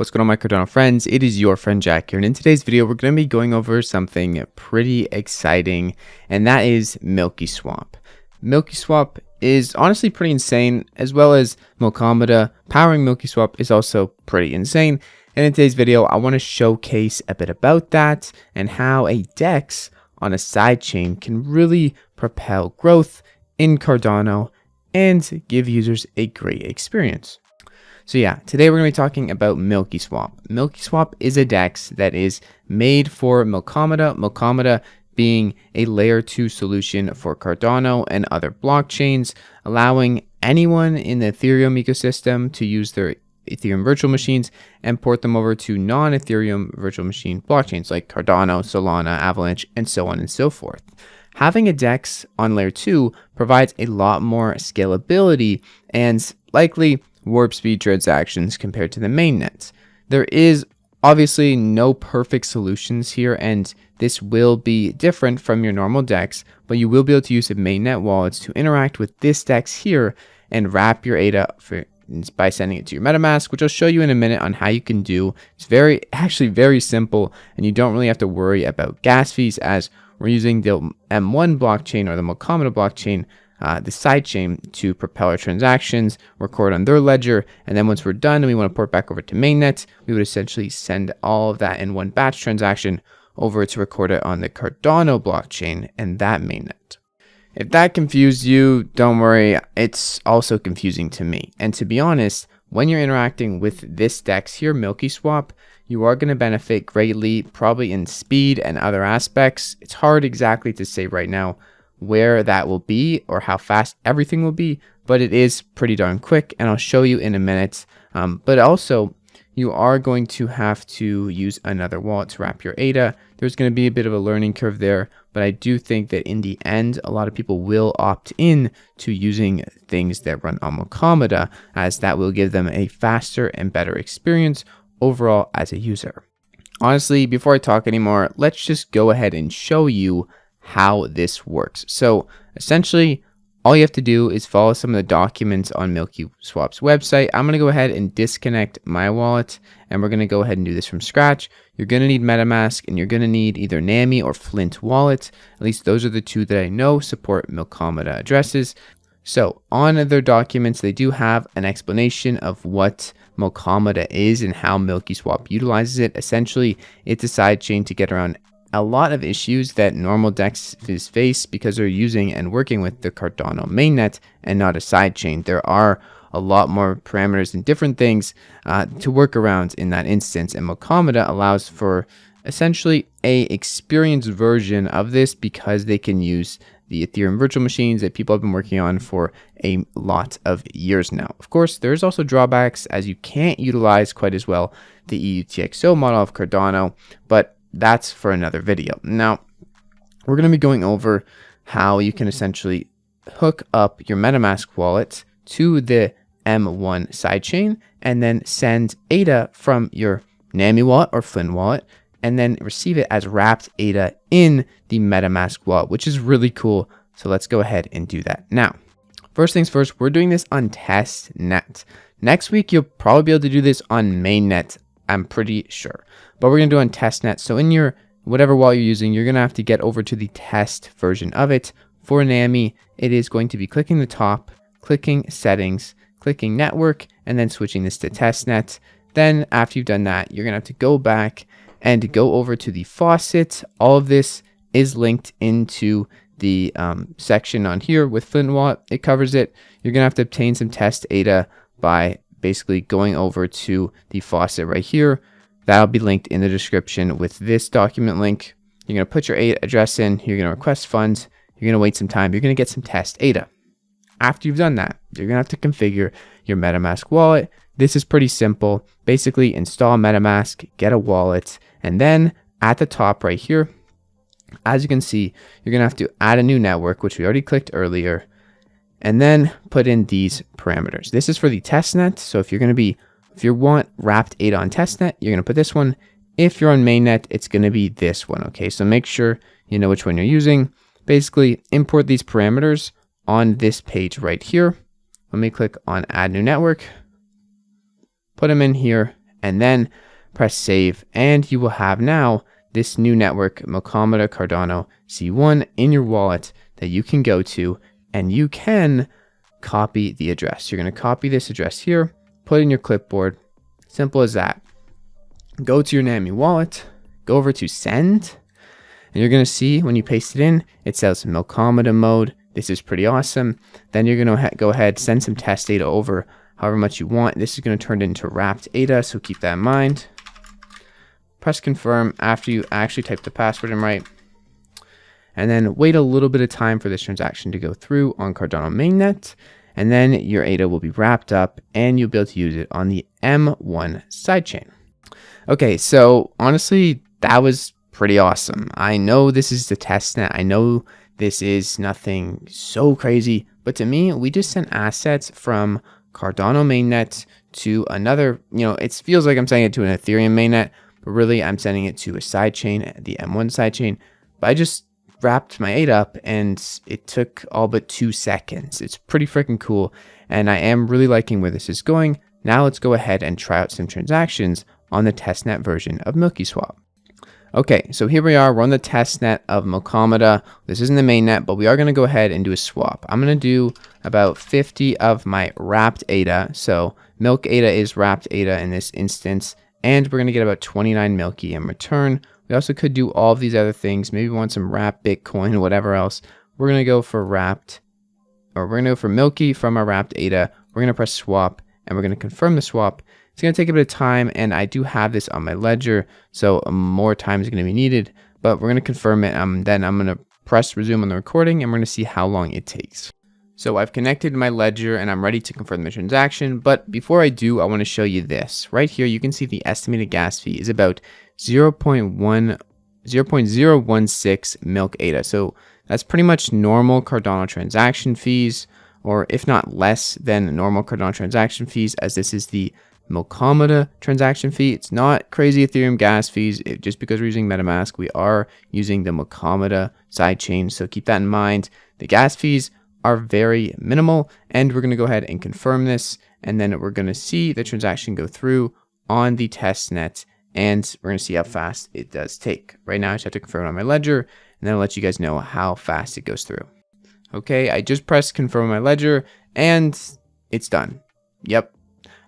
What's going on, my Cardano friends? It is your friend Jack here, and in today's video we're going to be going over something pretty exciting, and that is Milkyswap. Milkyswap is honestly pretty insane, as well as Milkomeda. Powering Milkyswap is also pretty insane, and in today's video I want to showcase a bit about that and how a DEX on a sidechain can really propel growth in Cardano and give users a great experience. So yeah, today we're going to be talking about Milkyswap. Milkyswap is a DEX that is made for Milkomeda, Milkomeda being a layer 2 solution for Cardano and other blockchains, allowing anyone in the Ethereum ecosystem to use their Ethereum virtual machines and port them over to non-Ethereum virtual machine blockchains like Cardano, Solana, Avalanche, and so on and so forth. Having a DEX on layer 2 provides a lot more scalability and likely warp speed transactions compared to the mainnet. There is obviously no perfect solutions here, and this will be different from your normal DEX, but you will be able to use the mainnet wallets to interact with this DEX here and wrap your ADA by sending it to your MetaMask, which I'll show you in a minute on how you can do. It's actually very simple, and you don't really have to worry about gas fees, as we're using the M1 blockchain or the Milkomeda blockchain, the sidechain, to propel our transactions, record on their ledger, and then once we're done and we want to port back over to mainnet, we would essentially send all of that in one batch transaction over to record it on the Cardano blockchain and that mainnet. If that confused you, don't worry, it's also confusing to me. And to be honest, when you're interacting with this DEX here, Milkyswap, you are going to benefit greatly, probably in speed and other aspects. It's hard exactly to say right now where that will be or how fast everything will be, but it is pretty darn quick, and I'll show you in a minute. But also, you are going to have to use another wallet to wrap your ADA. There's going to be a bit of a learning curve there, but I do think that in the end, a lot of people will opt in to using things that run on Milkomeda, as that will give them a faster and better experience overall as a user. Honestly, before I talk anymore, let's just go ahead and show you how this works. So essentially, all you have to do is follow some of the documents on Milkyswap's website. I'm going to go ahead and disconnect my wallet, and we're going to go ahead and do this from scratch. You're going to need MetaMask, and you're going to need either NAMI or Flint wallet. At least those are the two that I know support Milkomeda addresses. So on their documents, they do have an explanation of what Milkomeda is and how Milkyswap utilizes it. Essentially, it's a sidechain to get around a lot of issues that normal DEXs face because they're using and working with the Cardano mainnet and not a sidechain. There are a lot more parameters and different things to work around in that instance, and Milkomeda allows for essentially a experienced version of this because they can use the Ethereum virtual machines that people have been working on for a lot of years now. Of course, there's also drawbacks, as you can't utilize quite as well the EUTXO model of Cardano, but that's for another video. Now, we're going to be going over how you can essentially hook up your MetaMask wallet to the M1 sidechain and then send ADA from your NAMI wallet or Flint wallet and then receive it as wrapped ADA in the MetaMask wallet, which is really cool. So let's go ahead and do that. Now, first things first, we're doing this on testnet. Next week, you'll probably be able to do this on mainnet, I'm pretty sure, but we're going to do it on testnet. So in your whatever wallet you're using, you're going to have to get over to the test version of it. For NAMI, it is going to be clicking the top, clicking settings, clicking network, and then switching this to testnet. Then after you've done that, you're going to have to go back and go over to the faucet. All of this is linked into the section on here with Flint wallet. It covers it. You're going to have to obtain some test ADA by basically going over to the faucet right here. That'll be linked in the description with this document link. You're going to put your ADA address in. You're going to request funds. You're going to wait some time. You're going to get some test ADA. After you've done that, you're going to have to configure your MetaMask wallet. This is pretty simple. Basically, install MetaMask, get a wallet, and then at the top right here, as you can see, you're going to have to add a new network, which we already clicked earlier, and then put in these parameters. This is for the testnet. So if you want wrapped ADA on testnet, you're going to put this one. If you're on mainnet, it's going to be this one. Okay, so make sure you know which one you're using. Basically, import these parameters on this page right here. Let me click on add new network, put them in here, and then press save, and you will have now this new network, Milkomeda Cardano C1, in your wallet that you can go to, and you can copy the address. You're going to copy this address here, put it in your clipboard. Simple as that. Go to your NAMI wallet, go over to send, and you're going to see when you paste it in, it says Milkomeda mode. This is pretty awesome. Then you're going to go ahead, send some test data over however much you want. This is going to turn it into wrapped ADA, so keep that in mind. Press confirm after you actually type the password in right. And then wait a little bit of time for this transaction to go through on Cardano mainnet. And then your ADA will be wrapped up and you'll be able to use it on the M1 sidechain. Okay, so honestly, that was pretty awesome. I know this is the testnet. I know this is nothing so crazy, but to me, we just sent assets from Cardano mainnet to another, it feels like I'm sending it to an Ethereum mainnet, but really I'm sending it to a sidechain, the M1 sidechain. But I just wrapped my ADA up and it took all but 2 seconds. It's pretty freaking cool. And I am really liking where this is going. Now let's go ahead and try out some transactions on the testnet version of Milkyswap. Okay, so here we are. We're on the testnet of Milkomeda. This isn't the mainnet, but we are going to go ahead and do a swap. I'm going to do about 50 of my wrapped ADA. So Milk ADA is wrapped ADA in this instance. And we're going to get about 29 Milky in return. We also could do all of these other things. Maybe we want some wrapped Bitcoin or whatever else. We're going to go for wrapped, or we're going to go for Milky from our wrapped ADA. We're going to press swap and we're going to confirm the swap. It's going to take a bit of time, and I do have this on my ledger, so more time is going to be needed, but we're going to confirm it. Then I'm going to press resume on the recording, and we're going to see how long it takes. So I've connected my ledger, and I'm ready to confirm the transaction, but before I do, I want to show you this. Right here, you can see the estimated gas fee is about 0.016 Milk ADA. So that's pretty much normal Cardano transaction fees, or if not less than normal Cardano transaction fees, as this is the Milkomeda transaction fee. It's not crazy Ethereum gas fees. Just because we're using MetaMask, we are using the Milkomeda sidechain. So keep that in mind. The gas fees are very minimal, and we're going to go ahead and confirm this. And then we're going to see the transaction go through on the testnet, and we're going to see how fast it does take. Right now, I just have to confirm it on my ledger, and then I'll let you guys know how fast it goes through. Okay, I just pressed confirm on my ledger, and it's done. Yep,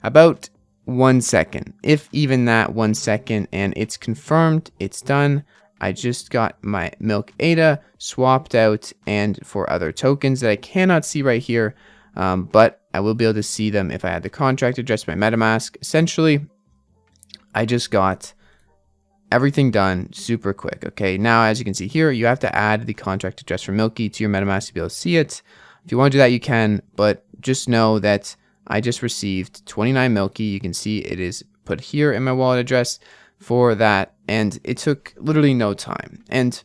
about 1 second, if even that 1 second, and it's confirmed, it's done. I just got my Milk ADA swapped out, and for other tokens that I cannot see right here, but I will be able to see them if I had the contract address by MetaMask. Essentially, I just got everything done super quick. Okay, now as you can see here, you have to add the contract address for Milky to your MetaMask to be able to see it. If you want to do that, you can, but just know that I just received 29 Milky. You can see it is put here in my wallet address for that, and it took literally no time. And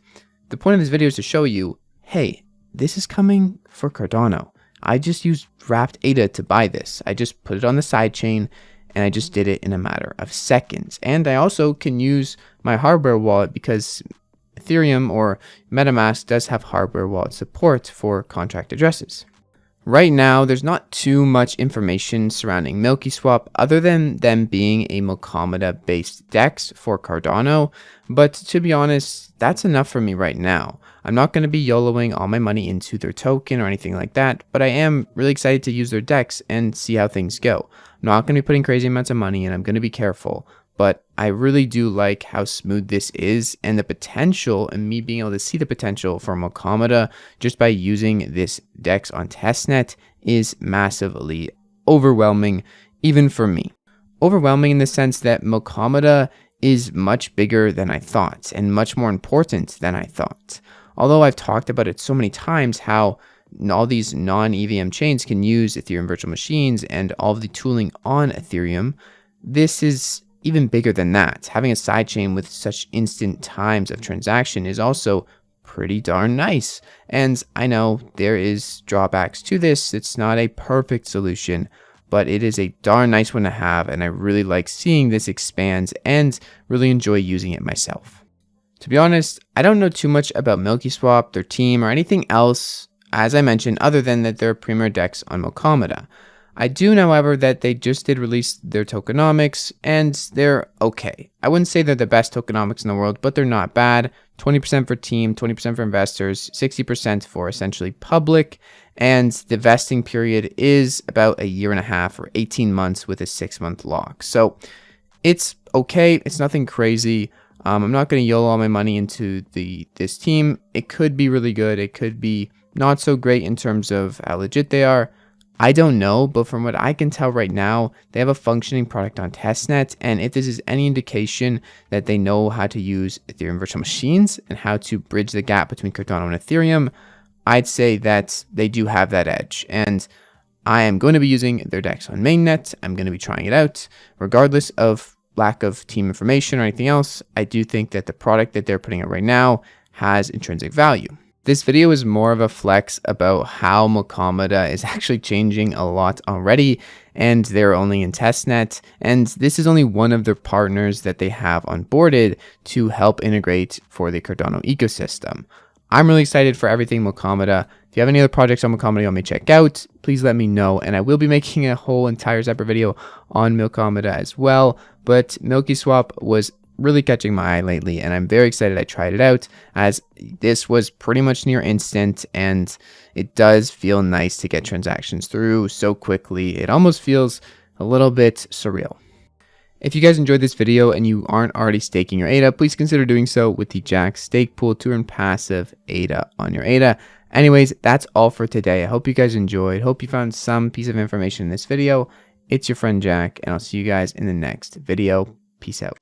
the point of this video is to show you, hey, this is coming for Cardano. I just used wrapped ADA to buy this. I just put it on the sidechain, and I just did it in a matter of seconds. And I also can use my hardware wallet because Ethereum or MetaMask does have hardware wallet support for contract addresses. Right now, there's not too much information surrounding Milkyswap other than them being a Milkomeda based DEX for Cardano, but to be honest, that's enough for me right now. I'm not going to be YOLOing all my money into their token or anything like that, but I am really excited to use their DEX and see how things go. I'm not going to be putting crazy amounts of money, and I'm going to be careful, but I really do like how smooth this is and the potential, and me being able to see the potential for Milkomeda just by using this DEX on testnet is massively overwhelming, even for me. Overwhelming in the sense that Milkomeda is much bigger than I thought and much more important than I thought. Although I've talked about it so many times how all these non-EVM chains can use Ethereum virtual machines and all of the tooling on Ethereum, this is even bigger than that. Having a sidechain with such instant times of transaction is also pretty darn nice. And I know there is drawbacks to this. It's not a perfect solution, but it is a darn nice one to have, and I really like seeing this expand and really enjoy using it myself. To be honest, I don't know too much about Milkyswap, their team, or anything else, as I mentioned, other than that they're a premier DEX on Milkomeda. I do know, however, that they just did release their tokenomics, and they're okay. I wouldn't say they're the best tokenomics in the world, but they're not bad. 20% for team, 20% for investors, 60% for essentially public, and the vesting period is about a year and a half or 18 months with a 6-month lock. So it's okay. It's nothing crazy. I'm not going to YOLO all my money into this team. It could be really good. It could be not so great in terms of how legit they are. I don't know, but from what I can tell right now, they have a functioning product on testnet, and if this is any indication that they know how to use Ethereum virtual machines and how to bridge the gap between Cardano and Ethereum, I'd say that they do have that edge. And I am going to be using their DEX on mainnet. I'm going to be trying it out. Regardless of lack of team information or anything else, I do think that the product that they're putting out right now has intrinsic value. This video is more of a flex about how Milkomeda is actually changing a lot already, and they're only in testnet, and this is only one of their partners that they have onboarded to help integrate for the Cardano ecosystem. I'm really excited for everything Milkomeda. If you have any other projects on Milkomeda you want me to check out, please let me know, and I will be making a whole entire separate video on Milkomeda as well. But Milkyswap was really catching my eye lately, and I'm very excited I tried it out, as this was pretty much near instant, and it does feel nice to get transactions through so quickly. It almost feels a little bit surreal. If you guys enjoyed this video and you aren't already staking your ADA, please consider doing so with the Jack stake pool to earn passive ADA on your ADA. Anyways, that's all for today. I hope you guys enjoyed. Hope you found some piece of information in this video. It's your friend Jack, and I'll see you guys in the next video. Peace out.